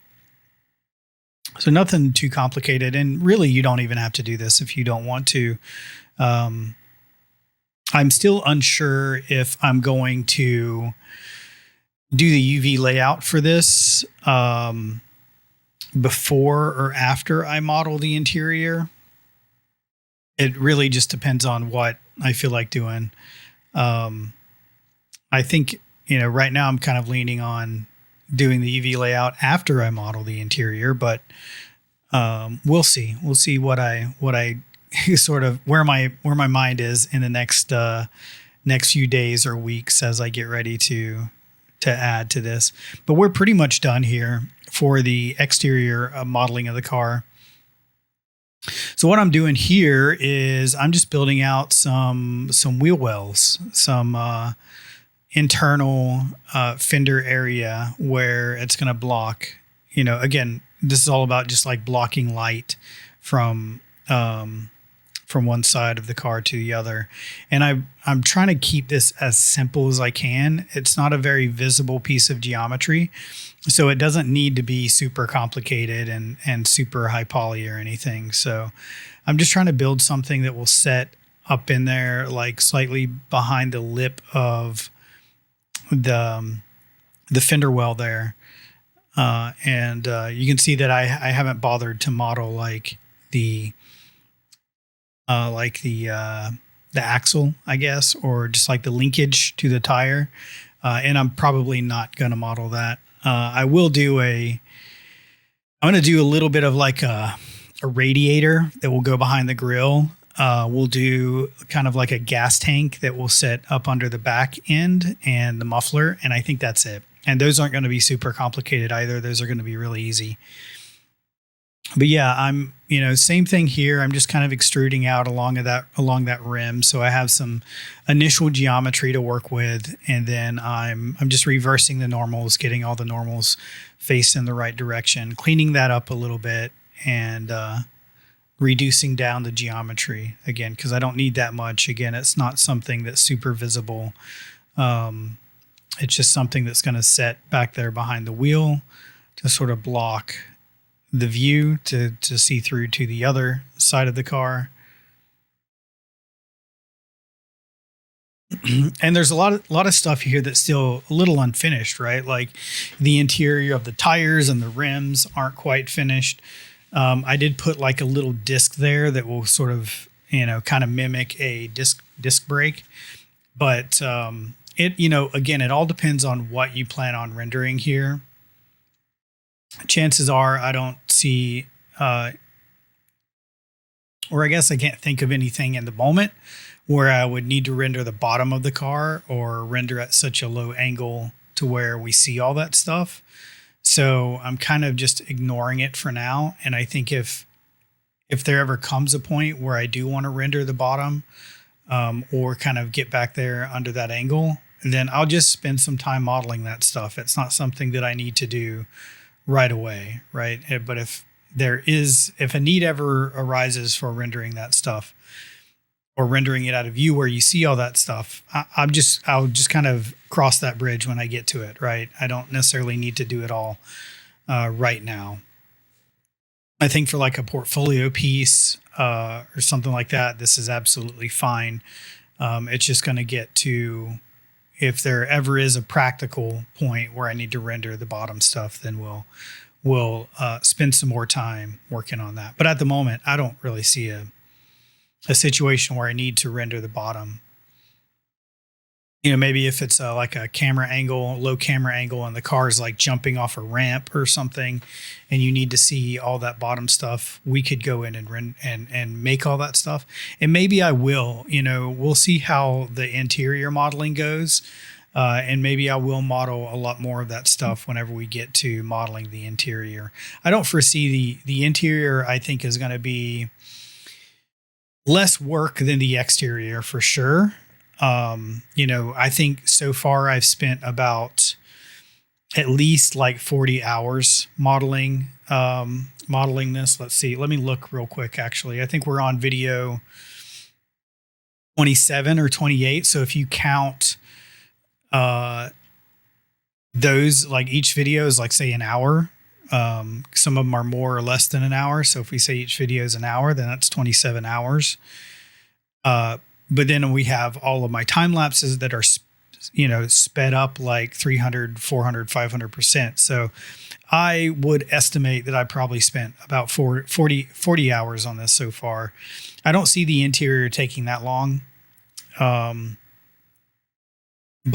So nothing too complicated, and really you don't even have to do this if you don't want to. I'm still unsure if I'm going to do the UV layout for this before or after I model the interior. It really just depends on what I feel like doing. I think, right now I'm kind of leaning on doing the UV layout after I model the interior, but we'll see. We'll see what I sort of where my mind is in the next few days or weeks as I get ready to add to this. But we're pretty much done here for the exterior modeling of the car. So what I'm doing here is I'm just building out some wheel wells, some internal fender area where it's going to block, again, this is all about just like blocking light from one side of the car to the other. And I'm trying to keep this as simple as I can. It's not a very visible piece of geometry, so it doesn't need to be super complicated and super high poly or anything. So I'm just trying to build something that will set up in there, like slightly behind the lip of the fender well there. And you can see that I haven't bothered to model like the axle, I guess, or just like the linkage to the tire. And I'm probably not going to model that. I'm going to do a little bit of like a radiator that will go behind the grill. We'll do kind of like a gas tank that will sit up under the back end and the muffler. And I think that's it. And those aren't going to be super complicated either. Those are going to be really easy. But yeah, I'm, same thing here. I'm just kind of extruding out along that rim. So I have some initial geometry to work with. And then I'm just reversing the normals, getting all the normals faced in the right direction, cleaning that up a little bit, and reducing down the geometry again, because I don't need that much. Again, it's not something that's super visible. It's just something that's going to set back there behind the wheel to sort of block the view to see through to the other side of the car. And there's a lot of stuff here that's still a little unfinished, right? Like the interior of the tires and the rims aren't quite finished. I did put like a little disc there that will sort of, kind of mimic a disc brake. But again, it all depends on what you plan on rendering here. Chances are I don't see, or I guess I can't think of anything in the moment where I would need to render the bottom of the car or render at such a low angle to where we see all that stuff. So I'm kind of just ignoring it for now. And I think if there ever comes a point where I do want to render the bottom or kind of get back there under that angle, then I'll just spend some time modeling that stuff. It's not something that I need to do right away, right? But if a need ever arises for rendering that stuff or rendering it out of view where you see all that stuff, I'll just kind of cross that bridge when I get to it, right? I don't necessarily need to do it all right now. I think for like a portfolio piece or something like that, this is absolutely fine. It's just going to get to, if there ever is a practical point where I need to render the bottom stuff, then we'll spend some more time working on that. But at the moment, I don't really see a situation where I need to render the bottom. Maybe if it's like a low camera angle, and the car is like jumping off a ramp or something, and you need to see all that bottom stuff, we could go in and make all that stuff. And maybe I will, we'll see how the interior modeling goes. And maybe I will model a lot more of that stuff whenever we get to modeling the interior. I don't foresee the interior, I think, is going to be less work than the exterior for sure. I think so far I've spent about at least like 40 hours modeling this. Let's see. Let me look real quick. Actually, I think we're on video 27 or 28. So if you count those, like each video is like, say, an hour. Some of them are more or less than an hour. So if we say each video is an hour, then that's 27 hours. But then we have all of my time lapses that are, sped up like 300, 400, 500%. So I would estimate that I probably spent about 40 hours on this so far. I don't see the interior taking that long. But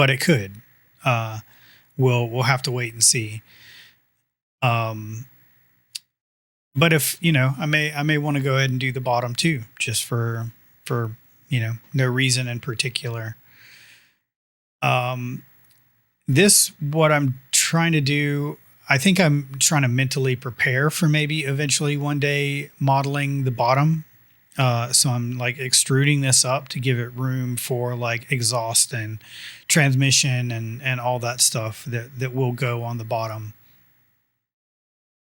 it could. We'll have to wait and see. But if I may want to go ahead and do the bottom too, just for no reason in particular. What I'm trying to do, I think I'm trying to mentally prepare for maybe eventually one day modeling the bottom. So I'm like extruding this up to give it room for like exhaust and transmission and all that stuff that will go on the bottom.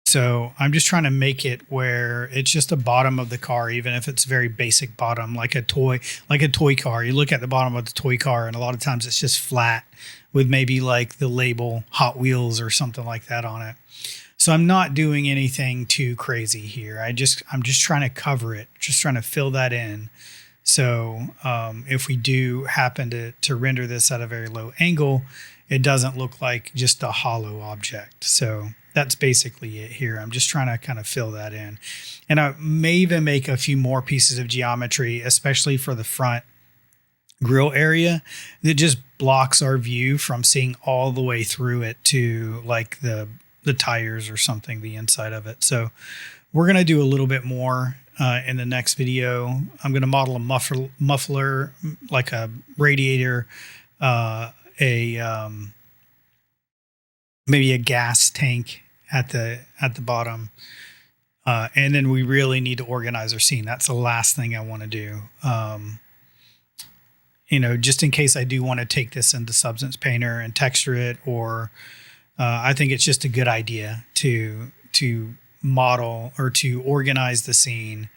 So I'm just trying to make it where it's just the bottom of the car, even if it's very basic bottom, like a toy car. You look at the bottom of the toy car and a lot of times it's just flat with maybe like the label Hot Wheels or something like that on it. So I'm not doing anything too crazy here. I'm just trying to cover it, just trying to fill that in. So if we do happen to render this at a very low angle, it doesn't look like just a hollow object. So that's basically it here. I'm just trying to kind of fill that in. And I may even make a few more pieces of geometry, especially for the front grill area, that just blocks our view from seeing all the way through it to like the tires or something, the inside of it. So we're going to do a little bit more in the next video. I'm going to model a muffler, like a radiator, maybe a gas tank at the bottom. And then we really need to organize our scene. That's the last thing I want to do. Just in case I do want to take this into Substance Painter and texture it, or I think it's just a good idea to model or to organize the scene.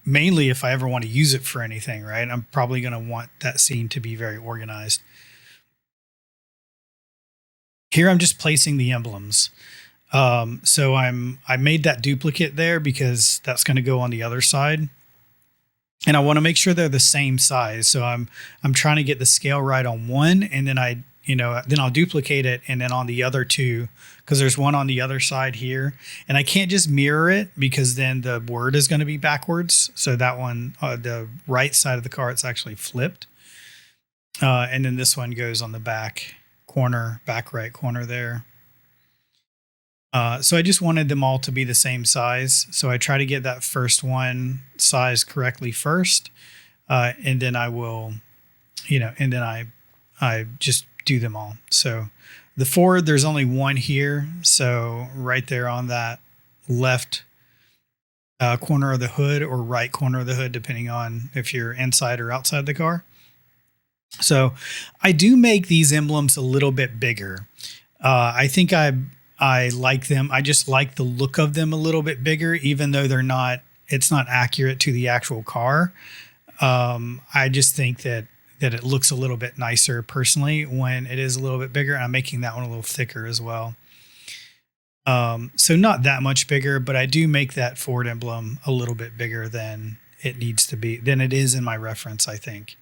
Mainly if I ever want to use it for anything, right? I'm probably going to want that scene to be very organized. Here I'm just placing the emblems. So I made that duplicate there because that's going to go on the other side. And I want to make sure they're the same size. So I'm trying to get the scale right on one, and then then I'll duplicate it, and then on the other two, because there's one on the other side here, and I can't just mirror it because then the word is going to be backwards. So that one, the right side of the car, it's actually flipped. And then this one goes on the back right corner there. So I just wanted them all to be the same size. So I try to get that first one sized correctly first. And then I will, and then I just do them all. So the Ford, there's only one here. So right there on that left corner of the hood, or right corner of the hood, depending on if you're inside or outside the car. So I do make these emblems a little bit bigger. I think I like them. I just like the look of them a little bit bigger, even though it's not accurate to the actual car. I just think that it looks a little bit nicer personally when it is a little bit bigger. I'm making that one a little thicker as well. So not that much bigger, but I do make that Ford emblem a little bit bigger than it needs to be, than it is in my reference, I think.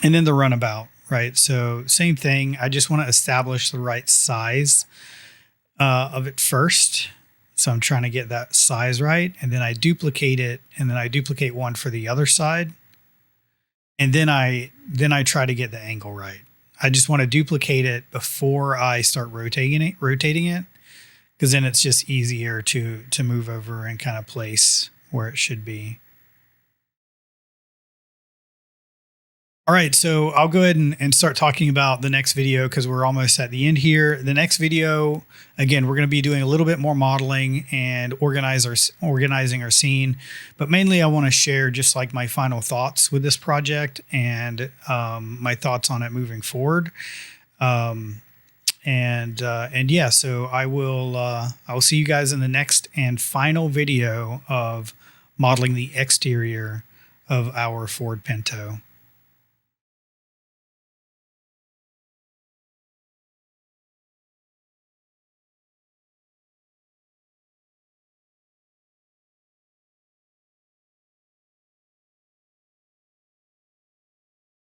And then the runabout, right? So same thing. I just want to establish the right size of it first. So I'm trying to get that size right. And then I duplicate it. And then I duplicate one for the other side. And then I try to get the angle right. I just want to duplicate it before I start rotating it, because then it's just easier to move over and kind of place where it should be. All right, so I'll go ahead and start talking about the next video because we're almost at the end here. The next video, again, we're going to be doing a little bit more modeling and organizing our scene, but mainly I want to share just like my final thoughts with this project and my thoughts on it moving forward. And yeah, so I will see you guys in the next and final video of modeling the exterior of our Ford Pinto.